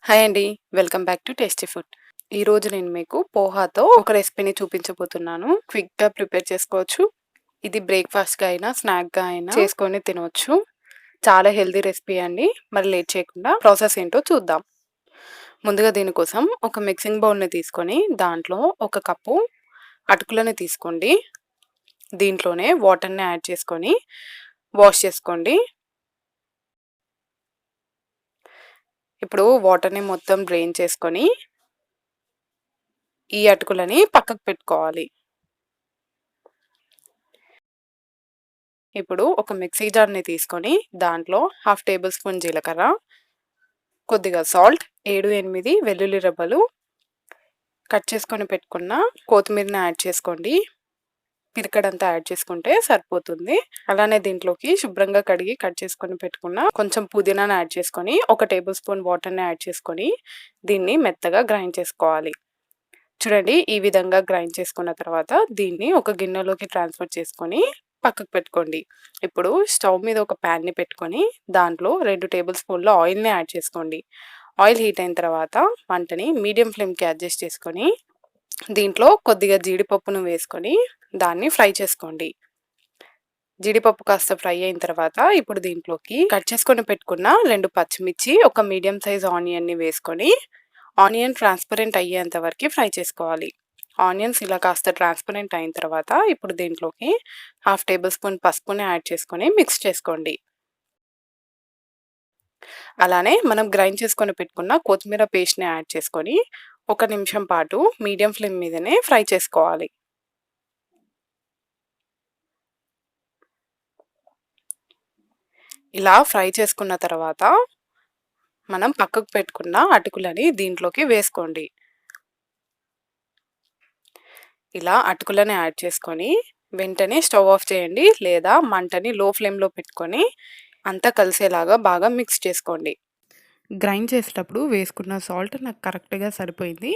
Hi అండి. Welcome back to tasty food. ఈరోజు నేను మీకు పోహాతో ఒక రెసిపీని చూపించబోతున్నాను. క్విక్‌గా ప్రిపేర్ చేసుకోవచ్చు. ఇది బ్రేక్‌ఫాస్ట్‌గా అయినా, స్నాక్‌గా అయినా చేసుకొని తినొచ్చు. చాలా హెల్తీ రెసిపీ అండి. మరి లేట్ చేయకుండా ప్రాసెస్ ఏంటో చూద్దాం. ముందుగా దీనికోసం ఒక మిక్సింగ్ బౌల్‌ని తీసుకొని దాంట్లో ఒక కప్పు అటుకులని తీసుకోండి. దీంట్లోనే వాటర్‌ని యాడ్ చేసుకొని వాష్ చేసుకోండి. ఇప్పుడు వాటర్‌ని మొత్తం డ్రైన్ చేసుకొని ఈ అటుకులని పక్కకు పెట్టుకోవాలి. ఇప్పుడు ఒక మిక్సీ జార్‌ని తీసుకొని దాంట్లో హాఫ్ టేబుల్ స్పూన్ జీలకర్ర, కొద్దిగా సాల్ట్, 7, 8 వెల్లుల్లి రెబ్బలు, కట్ చేసుకొని పెట్టుకున్న కొత్తిమీరని యాడ్ చేసుకోండి. పిరికెడంతా యాడ్ చేసుకుంటే సరిపోతుంది. అలానే దీంట్లోకి శుభ్రంగా కడిగి కట్ చేసుకొని పెట్టుకున్న కొంచెం పుదీనాని యాడ్ చేసుకొని, ఒక టేబుల్ స్పూన్ వాటర్‌ని యాడ్ చేసుకొని దీన్ని మెత్తగా గ్రైండ్ చేసుకోవాలి. చూడండి, ఈ విధంగా గ్రైండ్ చేసుకున్న తర్వాత దీన్ని ఒక గిన్నెలోకి ట్రాన్స్‌ఫర్ చేసుకొని పక్కకు పెట్టుకోండి. ఇప్పుడు స్టవ్ మీద ఒక ప్యాన్‌ని పెట్టుకొని దాంట్లో 2 టేబుల్ స్పూన్ల ఆయిల్‌ని యాడ్ చేసుకోండి. ఆయిల్ హీట్ అయిన తర్వాత మంటని మీడియం ఫ్లేమ్‌కి అడ్జస్ట్ చేసుకొని దీంట్లో కొద్దిగా జీడిపప్పును వేసుకొని దాన్ని ఫ్రై చేసుకోండి. జీడిపప్పు కాస్త ఫ్రై అయిన తర్వాత ఇప్పుడు దీంట్లోకి కట్ చేసుకొని పెట్టుకున్న 2 పచ్చిమిర్చి, ఒక మీడియం సైజ్ ఆనియన్‌ని వేసుకొని ఆనియన్ ట్రాన్స్పరెంట్ అయ్యేంత వరకు ఫ్రై చేసుకోవాలి. ఆనియన్స్ ఇలా కాస్త ట్రాన్స్పరెంట్ అయిన తర్వాత ఇప్పుడు దీంట్లోకి హాఫ్ టేబుల్ స్పూన్ పసుపుని యాడ్ చేసుకొని మిక్స్ చేసుకోండి. అలానే మనం గ్రైండ్ చేసుకొని పెట్టుకున్న కొత్తిమీర పేస్ట్‌ని యాడ్ చేసుకొని 1 నిమిషం పాటు మీడియం ఫ్లేమ్ మీదనే ఫ్రై చేసుకోవాలి. ఇలా ఫ్రై చేసుకున్న తర్వాత మనం పక్కకు పెట్టుకున్న అటుకులని దీంట్లోకి వేసుకోండి. ఇలా అటుకులని యాడ్ చేసుకొని వెంటనే స్టవ్ ఆఫ్ చేయండి, లేదా మంటని లో ఫ్లేమ్‌లో పెట్టుకొని అంతా కలిసేలాగా బాగా మిక్స్ చేసుకోండి. గ్రైండ్ చేసేటప్పుడు వేసుకున్న సాల్ట్ నాకు కరెక్ట్‌గా సరిపోయింది.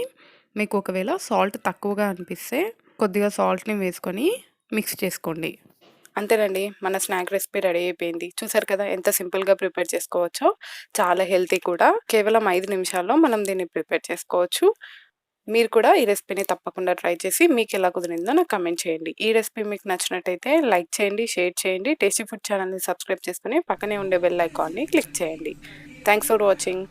మీకు ఒకవేళ సాల్ట్ తక్కువగా అనిపిస్తే కొద్దిగా సాల్ట్‌ని వేసుకొని మిక్స్ చేసుకోండి. అంతేనండి, మన స్నాక్ రెసిపీ రెడీ అయిపోయింది. చూసారు కదా ఎంత సింపుల్‌గా ప్రిపేర్ చేసుకోవచ్చో. చాలా హెల్తీ కూడా. కేవలం 5 నిమిషాల్లో మనం దీన్ని ప్రిపేర్ చేసుకోవచ్చు. మీరు కూడా ఈ రెసిపీని తప్పకుండా ట్రై చేసి మీకెలా కుదిరిందో నాకు కామెంట్ చేయండి. ఈ రెసిపీ మీకు నచ్చినట్టయితే లైక్ చేయండి, షేర్ చేయండి. టేస్టీ ఫుడ్ ఛానల్‌ని సబ్స్క్రైబ్ చేసుకొని పక్కనే ఉండే బెల్ ఐకాన్‌ని క్లిక్ చేయండి. Thanks for watching.